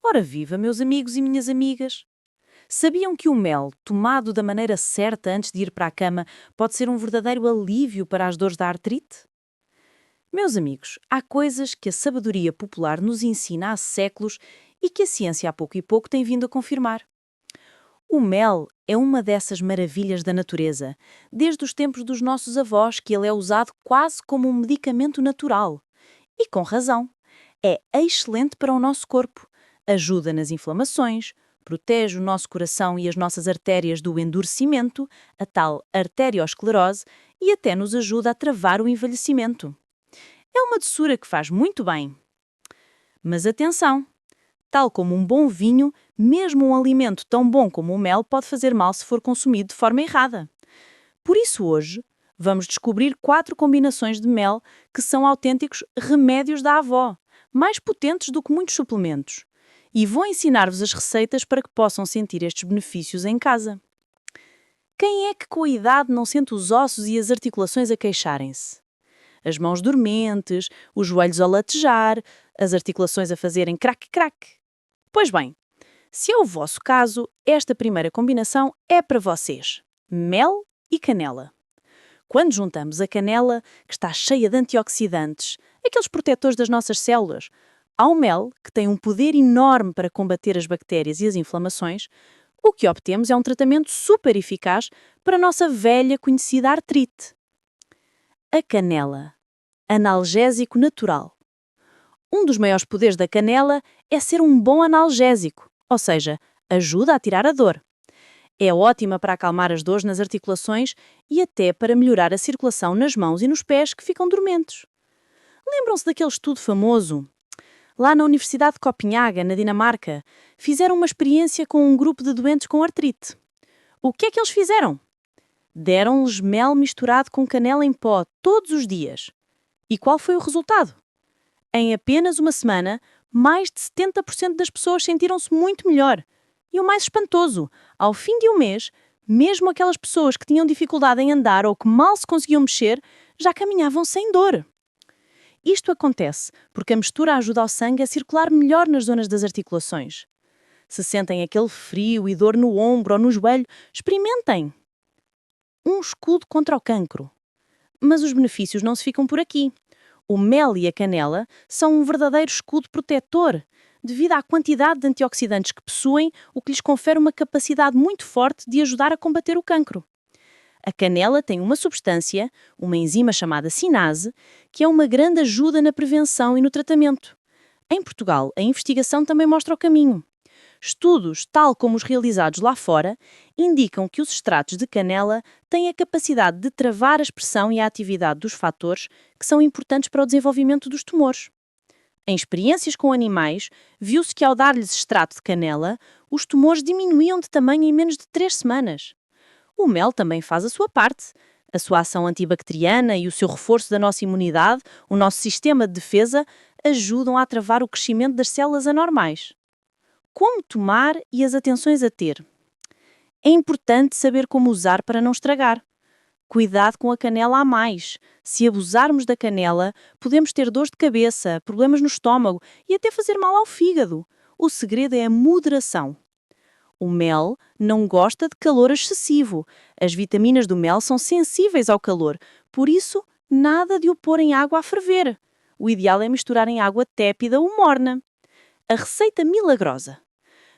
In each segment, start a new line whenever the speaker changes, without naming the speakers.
Ora viva, meus amigos e minhas amigas! Sabiam que o mel, tomado da maneira certa antes de ir para a cama, pode ser um verdadeiro alívio para as dores da artrite? Meus amigos, há coisas que a sabedoria popular nos ensina há séculos e que a ciência há pouco e pouco tem vindo a confirmar. O mel é uma dessas maravilhas da natureza, desde os tempos dos nossos avós que ele é usado quase como um medicamento natural. E com razão. É excelente para o nosso corpo, ajuda nas inflamações, protege o nosso coração e as nossas artérias do endurecimento, a tal arteriosclerose, e até nos ajuda a travar o envelhecimento. É uma doçura que faz muito bem. Mas atenção! Tal como um bom vinho, mesmo um alimento tão bom como o mel pode fazer mal se for consumido de forma errada. Por isso hoje, vamos descobrir 4 combinações de mel que são autênticos remédios da avó, mais potentes do que muitos suplementos. E vou ensinar-vos as receitas para que possam sentir estes benefícios em casa. Quem é que com a idade não sente os ossos e as articulações a queixarem-se? As mãos dormentes, os joelhos a latejar, as articulações a fazerem crac-crac. Pois bem, se é o vosso caso, esta primeira combinação é para vocês. Mel e canela. Quando juntamos a canela, que está cheia de antioxidantes, aqueles protetores das nossas células, ao mel, que tem um poder enorme para combater as bactérias e as inflamações, o que obtemos é um tratamento super eficaz para a nossa velha conhecida artrite. A canela. Analgésico natural. Um dos maiores poderes da canela é ser um bom analgésico, ou seja, ajuda a tirar a dor. É ótima para acalmar as dores nas articulações e até para melhorar a circulação nas mãos e nos pés que ficam dormentes. Lembram-se daquele estudo famoso? Lá na Universidade de Copenhaga, na Dinamarca, fizeram uma experiência com um grupo de doentes com artrite. O que é que eles fizeram? Deram-lhes mel misturado com canela em pó todos os dias. E qual foi o resultado? Em apenas uma semana, mais de 70% das pessoas sentiram-se muito melhor. E o mais espantoso, ao fim de um mês, mesmo aquelas pessoas que tinham dificuldade em andar ou que mal se conseguiam mexer, já caminhavam sem dor. Isto acontece porque a mistura ajuda ao sangue a circular melhor nas zonas das articulações. Se sentem aquele frio e dor no ombro ou no joelho, experimentem! Um escudo contra o cancro. Mas os benefícios não se ficam por aqui. O mel e a canela são um verdadeiro escudo protetor, devido à quantidade de antioxidantes que possuem, o que lhes confere uma capacidade muito forte de ajudar a combater o cancro. A canela tem uma substância, uma enzima chamada cinase, que é uma grande ajuda na prevenção e no tratamento. Em Portugal, a investigação também mostra o caminho. Estudos, tal como os realizados lá fora, indicam que os extratos de canela têm a capacidade de travar a expressão e a atividade dos fatores que são importantes para o desenvolvimento dos tumores. Em experiências com animais, viu-se que ao dar-lhes extrato de canela, os tumores diminuíam de tamanho em menos de 3 semanas. O mel também faz a sua parte. A sua ação antibacteriana e o seu reforço da nossa imunidade, o nosso sistema de defesa, ajudam a travar o crescimento das células anormais. Como tomar e as atenções a ter? É importante saber como usar para não estragar. Cuidado com a canela a mais. Se abusarmos da canela, podemos ter dores de cabeça, problemas no estômago e até fazer mal ao fígado. O segredo é a moderação. O mel não gosta de calor excessivo. As vitaminas do mel são sensíveis ao calor, por isso, nada de o pôr em água a ferver. O ideal é misturar em água tépida ou morna. A receita milagrosa.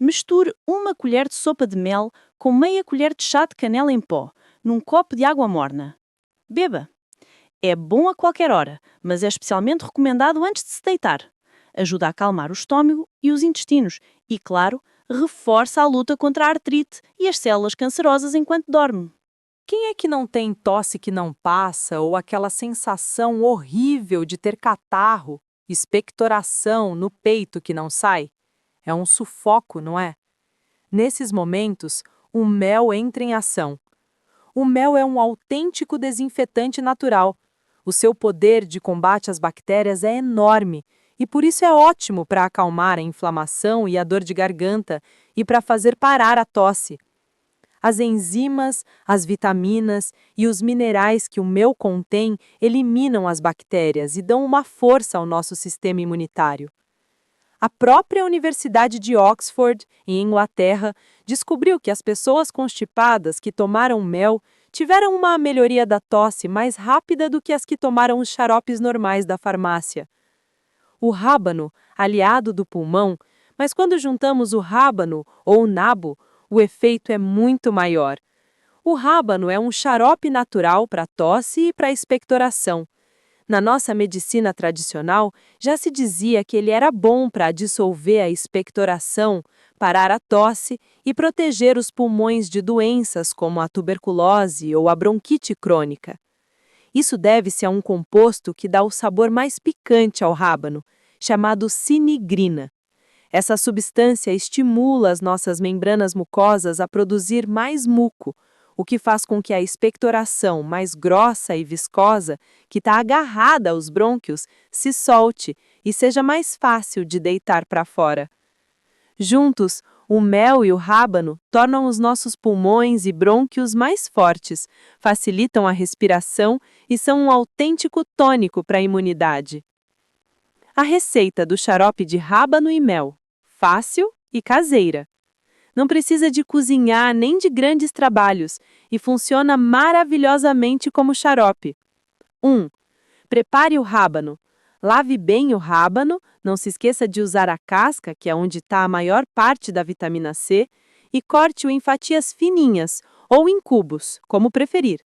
Misture 1 colher de sopa de mel com meia colher de chá de canela em pó, num copo de água morna. Beba! É bom a qualquer hora, mas é especialmente recomendado antes de se deitar. Ajuda a acalmar o estômago e os intestinos e, claro, reforça a luta contra a artrite e as células cancerosas enquanto dorme.
Quem é que não tem tosse que não passa ou aquela sensação horrível de ter catarro, expectoração no peito que não sai? É um sufoco, não é? Nesses momentos, o mel entra em ação. O mel é um autêntico desinfetante natural. O seu poder de combate às bactérias é enorme e por isso é ótimo para acalmar a inflamação e a dor de garganta e para fazer parar a tosse. As enzimas, as vitaminas e os minerais que o mel contém eliminam as bactérias e dão uma força ao nosso sistema imunitário. A própria Universidade de Oxford, em Inglaterra, descobriu que as pessoas constipadas que tomaram mel tiveram uma melhoria da tosse mais rápida do que as que tomaram os xaropes normais da farmácia. O rábano, aliado do pulmão, mas quando juntamos o rábano ou o nabo, o efeito é muito maior. O rábano é um xarope natural para tosse e para expectoração. Na nossa medicina tradicional, já se dizia que ele era bom para dissolver a expectoração, parar a tosse e proteger os pulmões de doenças como a tuberculose ou a bronquite crônica. Isso deve-se a um composto que dá o sabor mais picante ao rábano, chamado sinigrina. Essa substância estimula as nossas membranas mucosas a produzir mais muco, o que faz com que a expectoração mais grossa e viscosa, que está agarrada aos brônquios, se solte e seja mais fácil de deitar para fora. Juntos, o mel e o rábano tornam os nossos pulmões e brônquios mais fortes, facilitam a respiração e são um autêntico tônico para a imunidade. A receita do xarope de rábano e mel, fácil e caseira. Não precisa de cozinhar nem de grandes trabalhos e funciona maravilhosamente como xarope. 1. Prepare o rábano. Lave bem o rábano, não se esqueça de usar a casca, que é onde está a maior parte da vitamina C, e corte-o em fatias fininhas ou em cubos, como preferir.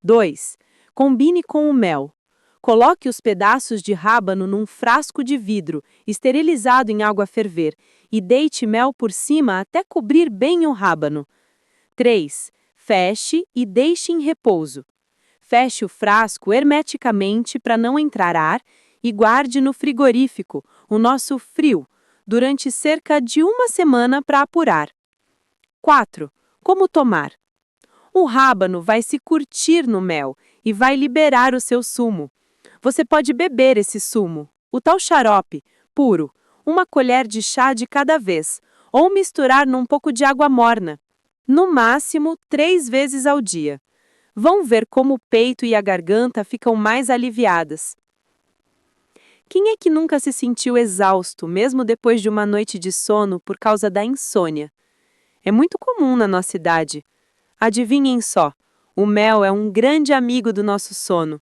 2. Combine com o mel. Coloque os pedaços de rábano num frasco de vidro, esterilizado em água a ferver, e deite mel por cima até cobrir bem o rábano. 3. Feche e deixe em repouso. Feche o frasco hermeticamente para não entrar ar e guarde no frigorífico, o nosso frio, durante cerca de uma semana para apurar. 4. Como tomar? O rábano vai se curtir no mel e vai liberar o seu sumo. Você pode beber esse sumo, o tal xarope, puro, uma colher de chá de cada vez, ou misturar num pouco de água morna. No máximo, 3 vezes ao dia. Vão ver como o peito e a garganta ficam mais aliviadas. Quem é que nunca se sentiu exausto, mesmo depois de uma noite de sono, por causa da insônia? É muito comum na nossa idade. Adivinhem só, o mel é um grande amigo do nosso sono.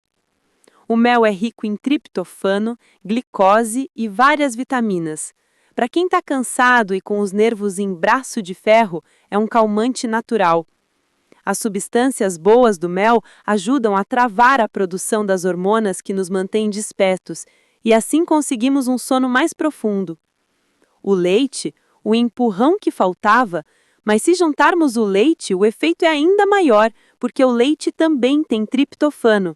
O mel é rico em triptofano, glicose e várias vitaminas. Para quem está cansado e com os nervos em braço de ferro, é um calmante natural. As substâncias boas do mel ajudam a travar a produção das hormonas que nos mantêm despertos, e assim conseguimos um sono mais profundo. O leite, o empurrão que faltava, mas se juntarmos o leite, o efeito é ainda maior, porque o leite também tem triptofano.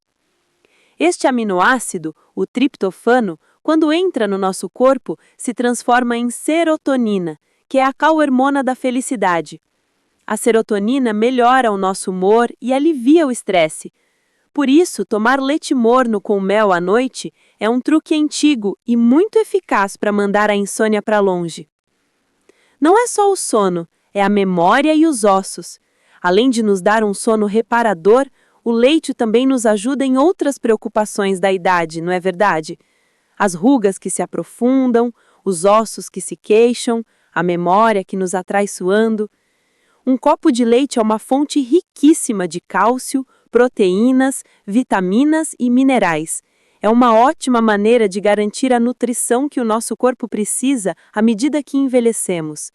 Este aminoácido, o triptofano, quando entra no nosso corpo, se transforma em serotonina, que é a hormona da felicidade. A serotonina melhora o nosso humor e alivia o estresse. Por isso, tomar leite morno com mel à noite é um truque antigo e muito eficaz para mandar a insônia para longe. Não é só o sono, é a memória e os ossos. Além de nos dar um sono reparador, o leite também nos ajuda em outras preocupações da idade, não é verdade? As rugas que se aprofundam, os ossos que se queixam, a memória que nos atrai suando. Um copo de leite é uma fonte riquíssima de cálcio, proteínas, vitaminas e minerais. É uma ótima maneira de garantir a nutrição que o nosso corpo precisa à medida que envelhecemos.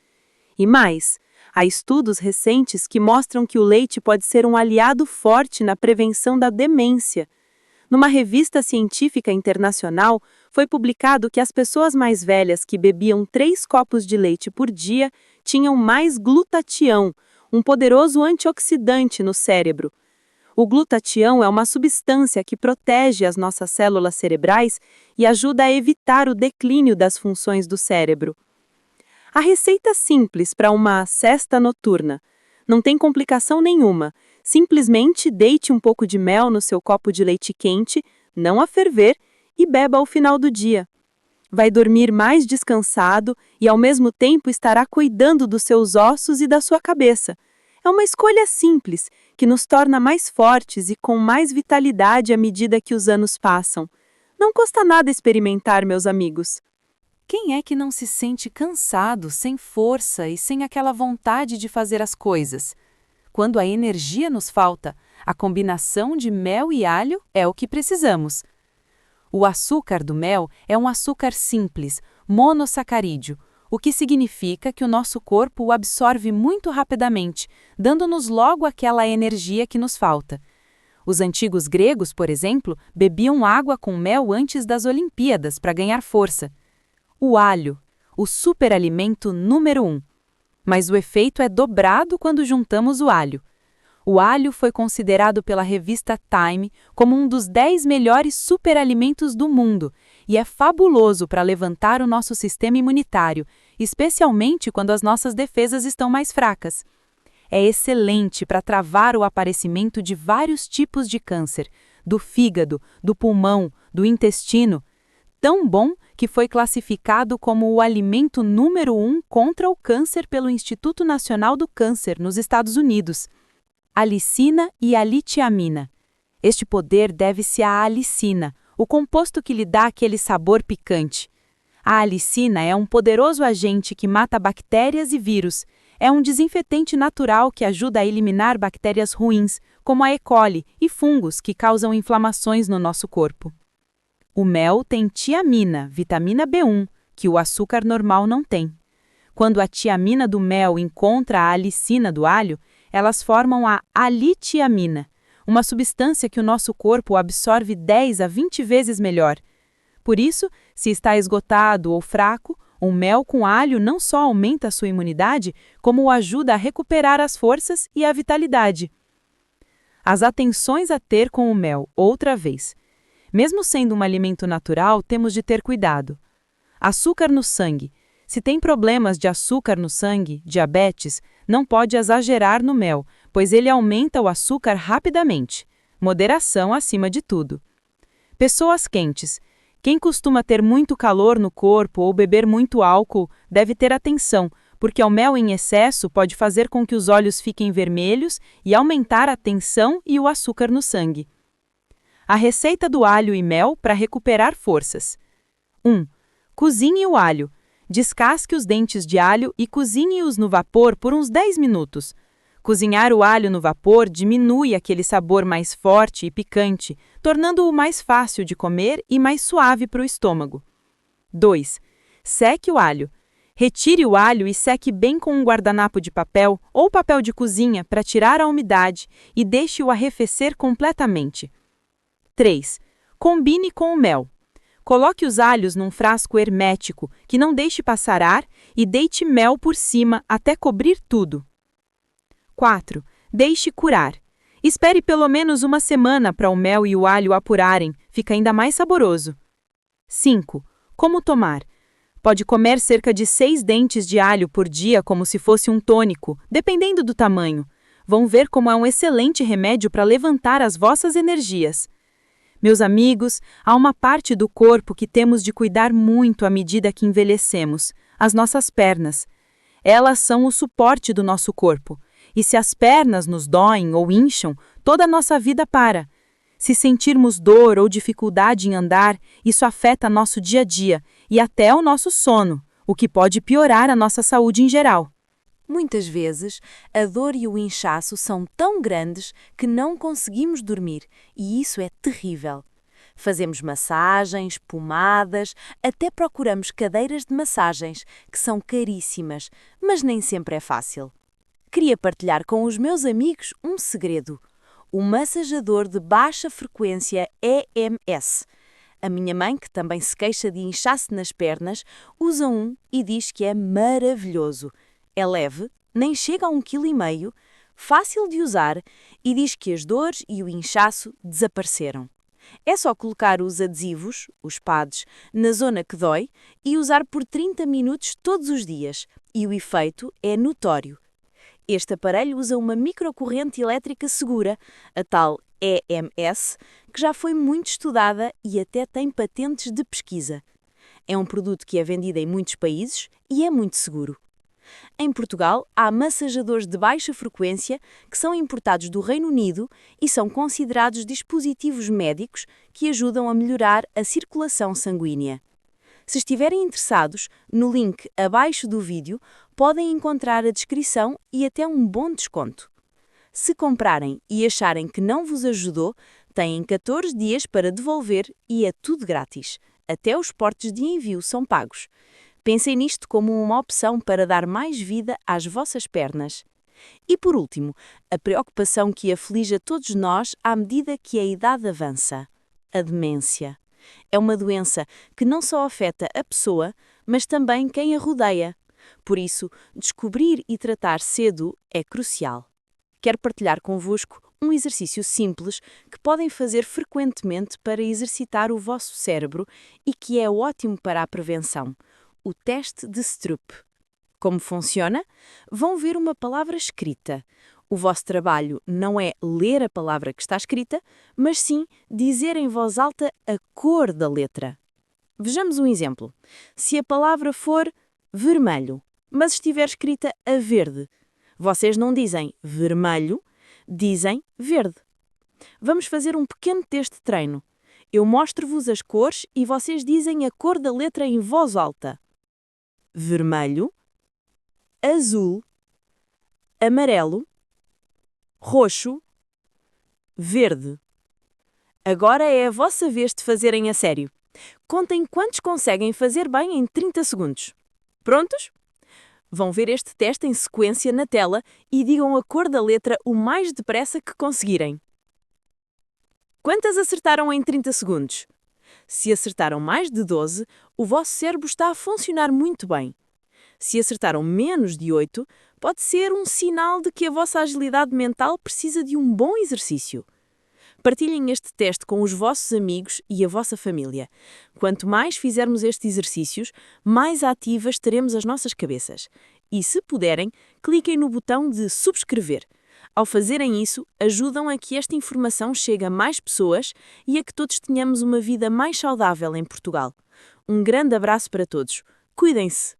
E mais, há estudos recentes que mostram que o leite pode ser um aliado forte na prevenção da demência. Numa revista científica internacional, foi publicado que as pessoas mais velhas que bebiam 3 copos de leite por dia tinham mais glutatião, um poderoso antioxidante no cérebro. O glutatião é uma substância que protege as nossas células cerebrais e ajuda a evitar o declínio das funções do cérebro. A receita simples para uma cesta noturna. Não tem complicação nenhuma. Simplesmente deite um pouco de mel no seu copo de leite quente, não a ferver, e beba ao final do dia. Vai dormir mais descansado e ao mesmo tempo estará cuidando dos seus ossos e da sua cabeça. É uma escolha simples, que nos torna mais fortes e com mais vitalidade à medida que os anos passam. Não custa nada experimentar, meus amigos. Quem é que não se sente cansado, sem força e sem aquela vontade de fazer as coisas? Quando a energia nos falta, a combinação de mel e alho é o que precisamos. O açúcar do mel é um açúcar simples, monossacarídeo, o que significa que o nosso corpo o absorve muito rapidamente, dando-nos logo aquela energia que nos falta. Os antigos gregos, por exemplo, bebiam água com mel antes das Olimpíadas para ganhar força. O alho, o superalimento número 1. Mas o efeito é dobrado quando juntamos o alho. O alho foi considerado pela revista Time como um dos 10 melhores superalimentos do mundo e é fabuloso para levantar o nosso sistema imunitário, especialmente quando as nossas defesas estão mais fracas. É excelente para travar o aparecimento de vários tipos de câncer, do fígado, do pulmão, do intestino. Tão bom que foi classificado como o alimento número 1 contra o câncer pelo Instituto Nacional do Câncer, nos Estados Unidos. Alicina e alitiamina. Este poder deve-se à alicina, o composto que lhe dá aquele sabor picante. A alicina é um poderoso agente que mata bactérias e vírus. É um desinfetante natural que ajuda a eliminar bactérias ruins, como a E. coli, e fungos que causam inflamações no nosso corpo. O mel tem tiamina, vitamina B1, que o açúcar normal não tem. Quando a tiamina do mel encontra a alicina do alho, elas formam a alitiamina, uma substância que o nosso corpo absorve 10 a 20 vezes melhor. Por isso, se está esgotado ou fraco, o mel com alho não só aumenta a sua imunidade, como o ajuda a recuperar as forças e a vitalidade. As atenções a ter com o mel, outra vez. Mesmo sendo um alimento natural, temos de ter cuidado. Açúcar no sangue. Se tem problemas de açúcar no sangue, diabetes, não pode exagerar no mel, pois ele aumenta o açúcar rapidamente. Moderação acima de tudo. Pessoas quentes. Quem costuma ter muito calor no corpo ou beber muito álcool deve ter atenção, porque o mel em excesso pode fazer com que os olhos fiquem vermelhos e aumentar a tensão e o açúcar no sangue. A receita do alho e mel para recuperar forças. 1. Cozinhe o alho. Descasque os dentes de alho e cozinhe-os no vapor por uns 10 minutos. Cozinhar o alho no vapor diminui aquele sabor mais forte e picante, tornando-o mais fácil de comer e mais suave para o estômago. 2. Seque o alho. Retire o alho e seque bem com um guardanapo de papel ou papel de cozinha para tirar a umidade e deixe-o arrefecer completamente. 3. Combine com o mel. Coloque os alhos num frasco hermético, que não deixe passar ar, e deite mel por cima até cobrir tudo. 4. Deixe curar. Espere pelo menos uma semana para o mel e o alho apurarem, fica ainda mais saboroso. 5. Como tomar? Pode comer cerca de 6 dentes de alho por dia como se fosse um tônico, dependendo do tamanho. Vão ver como é um excelente remédio para levantar as vossas energias. Meus amigos, há uma parte do corpo que temos de cuidar muito à medida que envelhecemos, as nossas pernas. Elas são o suporte do nosso corpo, e se as pernas nos doem ou incham, toda a nossa vida para. Se sentirmos dor ou dificuldade em andar, isso afeta nosso dia a dia e até o nosso sono, o que pode piorar a nossa saúde em geral.
Muitas vezes, a dor e o inchaço são tão grandes que não conseguimos dormir, e isso é terrível. Fazemos massagens, pomadas, até procuramos cadeiras de massagens, que são caríssimas, mas nem sempre é fácil. Queria partilhar com os meus amigos um segredo: o massajador de baixa frequência EMS. A minha mãe, que também se queixa de inchaço nas pernas, usa um e diz que é maravilhoso. É leve, nem chega a 1,5 kg, fácil de usar e diz que as dores e o inchaço desapareceram. É só colocar os adesivos, os pads, na zona que dói e usar por 30 minutos todos os dias, e o efeito é notório. Este aparelho usa uma microcorrente elétrica segura, a tal EMS, que já foi muito estudada e até tem patentes de pesquisa. É um produto que é vendido em muitos países e é muito seguro. Em Portugal, há massajadores de baixa frequência que são importados do Reino Unido e são considerados dispositivos médicos que ajudam a melhorar a circulação sanguínea. Se estiverem interessados, no link abaixo do vídeo podem encontrar a descrição e até um bom desconto. Se comprarem e acharem que não vos ajudou, têm 14 dias para devolver e é tudo grátis. Até os portos de envio são pagos. Pensem nisto como uma opção para dar mais vida às vossas pernas. E por último, a preocupação que aflige a todos nós à medida que a idade avança: a demência. É uma doença que não só afeta a pessoa, mas também quem a rodeia. Por isso, descobrir e tratar cedo é crucial. Quero partilhar convosco um exercício simples que podem fazer frequentemente para exercitar o vosso cérebro e que é ótimo para a prevenção: o teste de Stroop. Como funciona? Vão ver uma palavra escrita. O vosso trabalho não é ler a palavra que está escrita, mas sim dizer em voz alta a cor da letra. Vejamos um exemplo. Se a palavra for vermelho, mas estiver escrita a verde, vocês não dizem vermelho, dizem verde. Vamos fazer um pequeno teste de treino. Eu mostro-vos as cores e vocês dizem a cor da letra em voz alta: vermelho, azul, amarelo, roxo, verde. Agora é a vossa vez de fazerem a sério. Contem quantos conseguem fazer bem em 30 segundos. Prontos? Vão ver este teste em sequência na tela e digam a cor da letra o mais depressa que conseguirem. Quantas acertaram em 30 segundos? Se acertaram mais de 12, o vosso cérebro está a funcionar muito bem. Se acertaram menos de 8, pode ser um sinal de que a vossa agilidade mental precisa de um bom exercício. Partilhem este teste com os vossos amigos e a vossa família. Quanto mais fizermos estes exercícios, mais ativas teremos as nossas cabeças. E, se puderem, cliquem no botão de subscrever. Ao fazerem isso, ajudam a que esta informação chegue a mais pessoas e a que todos tenhamos uma vida mais saudável em Portugal. Um grande abraço para todos. Cuidem-se!